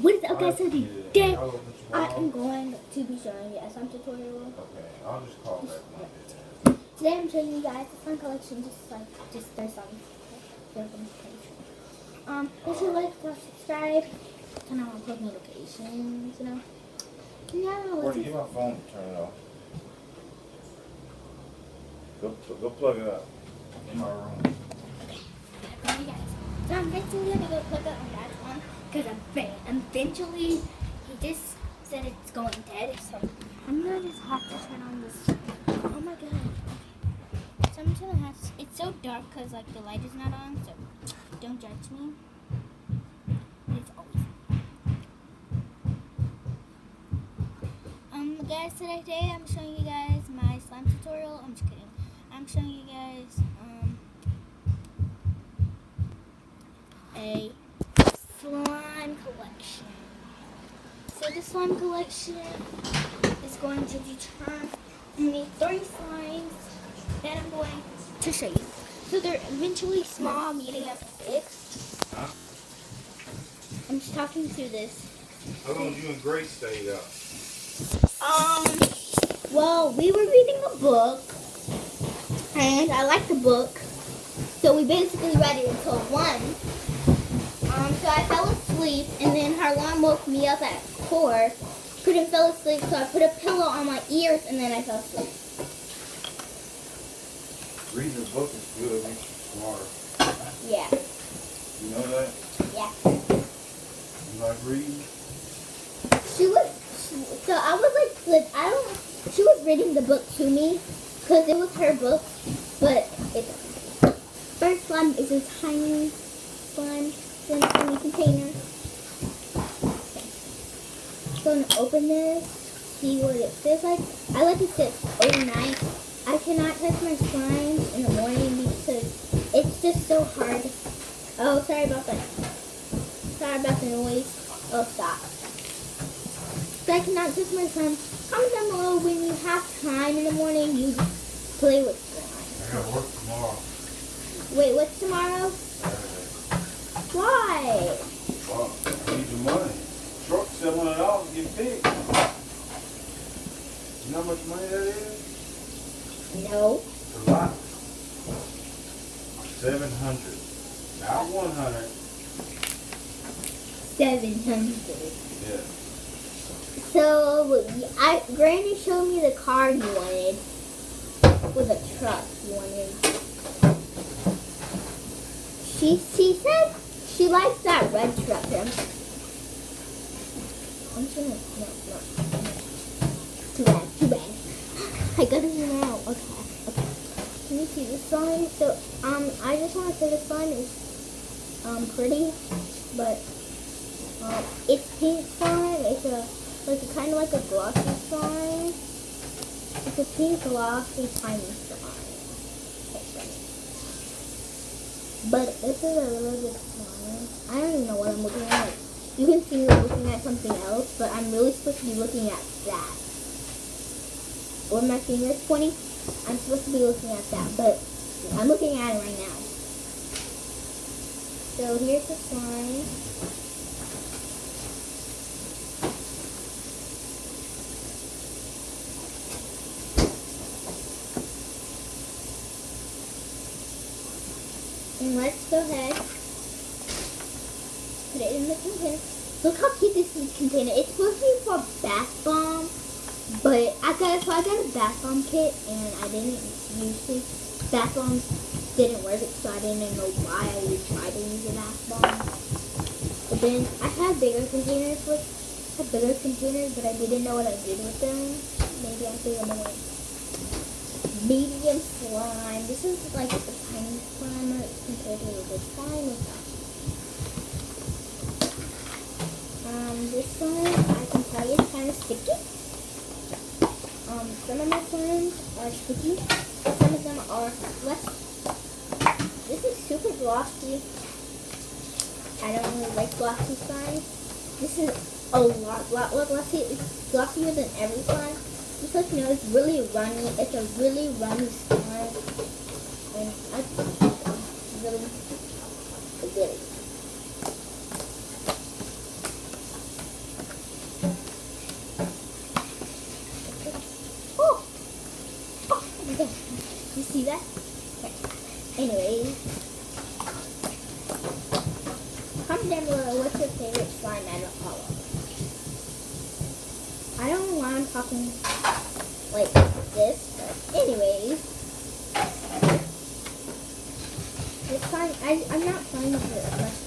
What is up, guys? So today I am going to be showing you a slime tutorial. Okay, I'll just call back Monday. Today I'm showing you guys the slime collection, just their slime. Make sure you like, subscribe, turn on post notifications, you know. Yeah, Wait, get my phone to turn it off. Go plug it up in my room. Okay, guys. So I'm eventually gonna go plug it on that one because eventually he just said it's going dead. So I'm gonna just have to turn on this. Oh my god. Okay. So I'm just gonna have to, it's so dark because like the light is not on, so don't judge me. It's always guys, today I'm showing you guys my slime tutorial. I'm just kidding. I'm showing you guys a slime collection. So the slime collection is going to determine me 3 slimes that I'm going to show you. So they're eventually small, medium, big. I'm just talking through this. How long you and Grace stayed up? Well, we were reading a book, and I liked the book, so we basically read it until 1. So I fell asleep, and then her alarm woke me up at 4. Couldn't fall asleep, so I put a pillow on my ears, and then I fell asleep. Reading a book is good, it makes you smarter. Yeah. You know that? Yeah. You like reading? So I was like, she was reading the book to me, because it was her book, but first slime is a tiny slime in a tiny container. Okay. So I'm going to open this, see what it says like. I like it says overnight. I cannot touch my slimes in the morning because it's just so hard. Oh, sorry about that. Sorry about the noise. Oh, stop. So I cannot touch my slime. Comment down below when you have time in the morning, you play with slime. I gotta work tomorrow. Wait, what's tomorrow? Saturday. Why? Well, I need the money. Truck $700 to get fixed. You know how much money that is? No. It's a lot. 700. Not 100. 700. Yeah. So, Granny showed me the car you wanted. With a truck you wanted. She said she likes that red truck. I'm just gonna, no. Too bad. I gotta zoom out. Okay. Can you see this slime? So, I just want to say this slime is, pretty, but, it's pink slime. It's kind of like a glossy slime. It's a pink glossy tiny slime. Okay, but this is a really good slime. I don't even know what I'm looking at. You can see me looking at something else, but I'm really supposed to be looking at that. Where my finger's pointing, I'm supposed to be looking at that, but I'm looking at it right now. So here's the slime. And let's go ahead, put it in the container. Look how cute this is container. It's supposed to be for bath bomb, but I got a bath bomb kit, and I didn't use it. Bath bombs didn't work, so I didn't know why I would try to use a bath bomb. But then I had bigger containers, but I didn't know what I did with them. Maybe I think I'm gonna medium slime. This is like a tiny slime compared to the big slime. This slime, I can tell you, is kind of sticky. Some of my slimes are sticky, but some of them are less. This is super glossy. I don't really like glossy slime. This is a lot glossy. It's glossier than every slime. Because, you know, it's really runny. It's a really runny slime. And I think it's really good. talking like this. But anyways, this time I'm not playing with it much.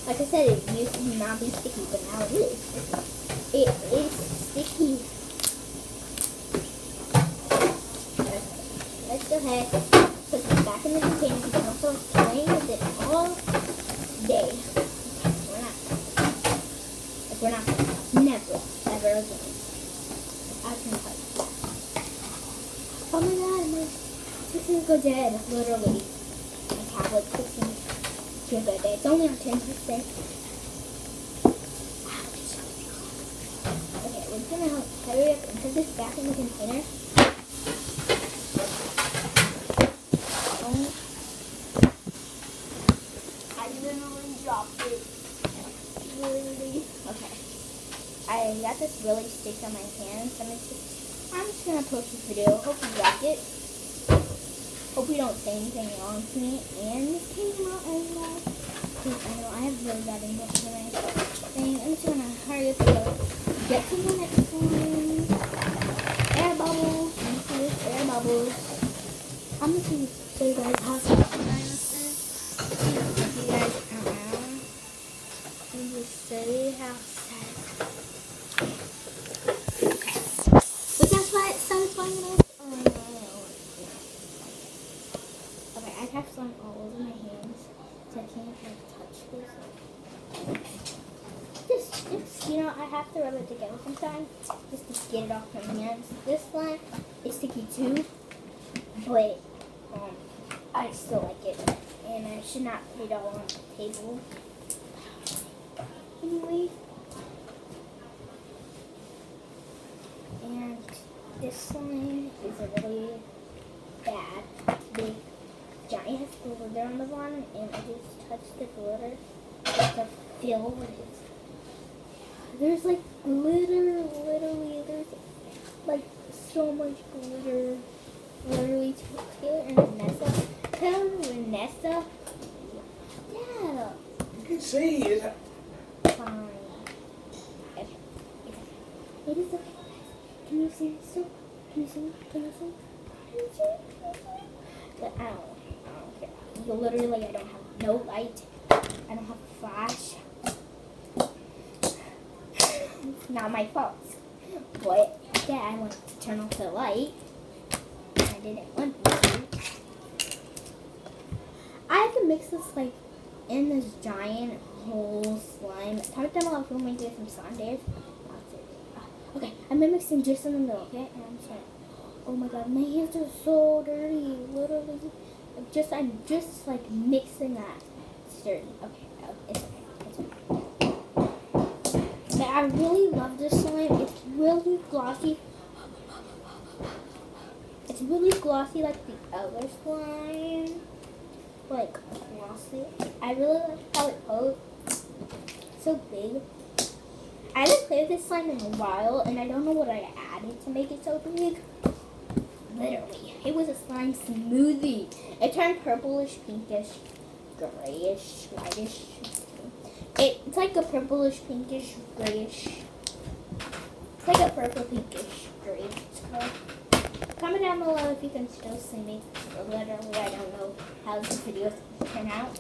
Like I said, it used to not be sticky, but now it is. It is sticky. Okay, let's go ahead, put this back in the container because I'm also playing with it all day. We're not never, ever again. I can tell you. Oh my god, my fixing to go dead, literally. My tablet's fixing to go dead. It's only on 10%. Okay, we're gonna hurry up and put this back in the container. I literally dropped it. Literally. Okay. I got this really stick on my hands. I'm just gonna post this video. Hope you like it. Hope you don't say anything wrong to me. And this came out as well. Because I know I have really bad English in my thing. I'm just gonna hurry up and go get to the next one. Air bubbles. Let me see this air bubbles. I'm just gonna show you guys how to if you guys don't know. And just show you how sad. Okay. But that's why it started playing this. Oh no. Okay, I have slime all over my hands. So I can't like touch this. Just, you know, I have to rub it together sometimes. Just to get it off my hands. This slime is sticky too. But, I still like it. And I should not put it all on the table. Anyway. And this slime is a really bad, big, giant has glitter on the bottom. And I just touched the glitter just to feel what it is. There's like glitter, literally, there's like so much glitter. Literally, Taylor and Vanessa. Taylor and Vanessa. Yeah. You can see it. Fine. Okay. It is okay. Can you see this? Can you see? Can you see? Can you see? But I don't care. Literally, I don't have no light. I don't have a flash. It's not my fault. But yeah, I wanted to turn off the light. I didn't want to. I can mix this like in this giant whole slime. Comment down below if you want me to do some slime days. Okay, I'm mixing just in the middle, okay? And I'm sorry. Oh my god, my hands are so dirty. Literally. I'm just like mixing that. It's dirty. Okay, it's okay. It's okay. But I really love this slime. It's really glossy. It's really glossy like the other slime. Like, glossy. I really like how it poses. It's so big. I haven't played with this slime in a while, and I don't know what I added to make it so big. Literally. It was a slime smoothie. It turned purplish, pinkish, grayish, whitish. It's like a purplish, pinkish, grayish. It's like a purple, pinkish, grayish color. Comment down below if you can still see me. Literally, I don't know how this video will turn out.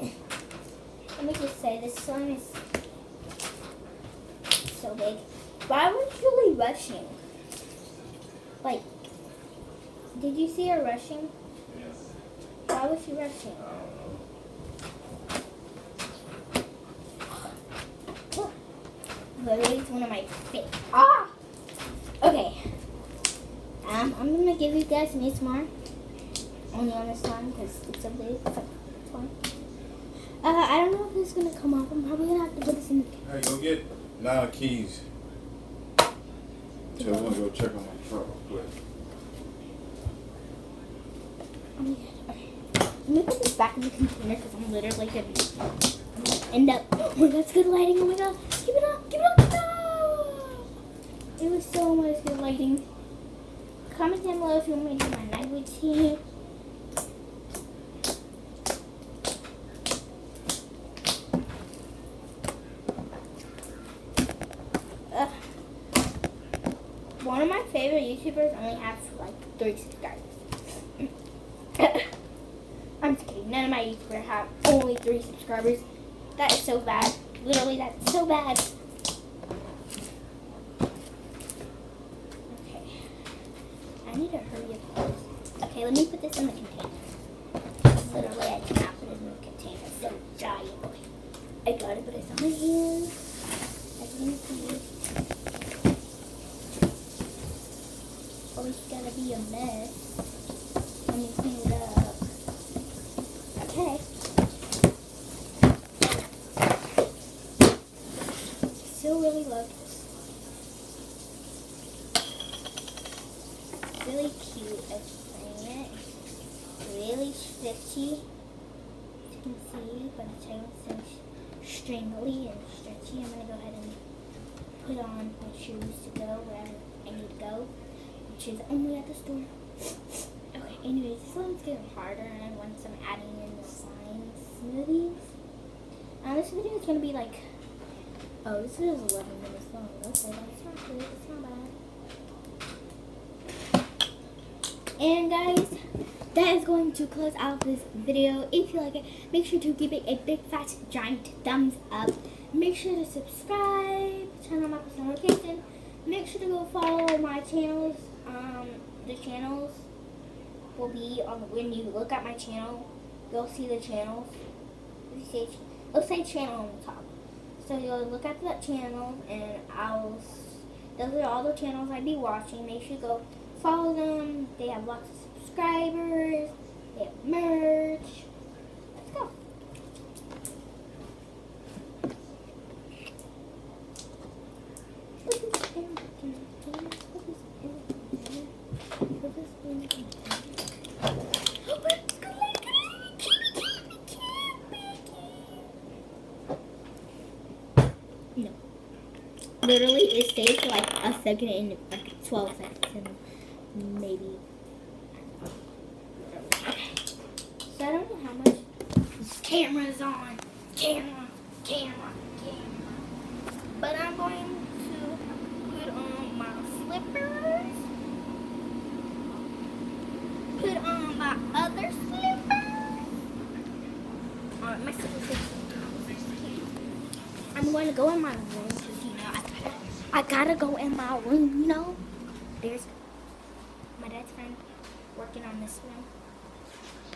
Let me just say, this slime is so big. Why was Julie rushing? Like, did you see her rushing? Yes. Why was she rushing? Literally, it's one of my favorite. Ah! Okay. I'm gonna give you guys some ASMR. Only on this slime because it's so big. It's fine. I don't know if this is gonna come off. I'm probably gonna have to put this in the. Hey, go get Lana keys. So I want to go check on my truck real quick. Oh my god. Okay. Let me put this back in the container because I'm literally gonna end up. Oh my god, it's good lighting. Oh my god. Keep it up. Keep it up. No! It was so much good lighting. Comment down below if you want me to do my night routine. One of my favorite YouTubers only has like 3 subscribers. I'm just kidding. None of my YouTubers have only 3 subscribers. That is so bad. Literally, that's so bad. Okay. I need to hurry up. Okay, let me put this in the container. Literally, I cannot put it in the container. It's so giant. Okay. I gotta put it somewhere here. As you can see. Always gotta be a mess. Let me clean it up. Okay. Still really love this. It's really cute. I'm playing it. It's really stretchy. As you can see, but it's so stringly and stretchy. I'm gonna go ahead and put on my shoes to go wherever I need to go. Which is only at the store. Okay, anyways, this one's getting harder and once I'm adding in the slime smoothies. This video is gonna be like, oh, this video is 11 minutes long. Okay, that's not good, it's not bad. And guys, that is going to close out this video. If you like it, make sure to give it a big fat giant thumbs up. Make sure to subscribe, turn on my post notification. Make sure to go follow my channels. The channels will be on when you look at my channel. You'll see the channels. It'll say channel on the top. So you'll look at that channel, and those are all the channels I'd be watching. Make sure to go follow them. They have lots of subscribers. They have merch. Let's go. No. Literally, it stays for like a second and like 12 seconds and maybe. Okay. So I don't know how much this camera's on. Camera. But I'm going to put on my slippers. Put on my other slippers. My slippers. I'm going to go in my room because, you know, I gotta go in my room, you know. There's my dad's friend working on this room.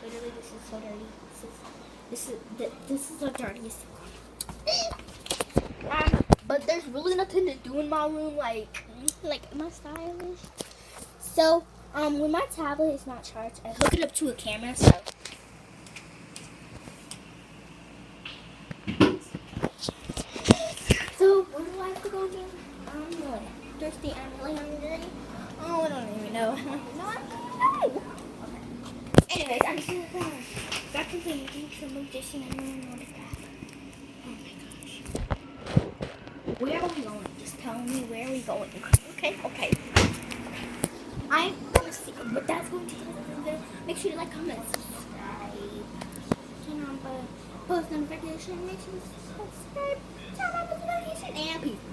Literally, this is so dirty. This is the dirtiest room. But there's really nothing to do in my room, like am I stylish? So, when my tablet is not charged, I hook it up to a camera, so. So, where do I have to go again? I'm really thirsty, I'm really hungry. Oh, I don't even know. No, I don't know. Okay. Anyways, I'm just gonna go back to the meeting to move this and everyone will be back. Oh my gosh. Where are we going? Just tell me where we're going. Okay. I'm gonna see, but that's going to make sure you like, comment, subscribe, turn on the post notification, make sure you subscribe, turn on the notification, and peace.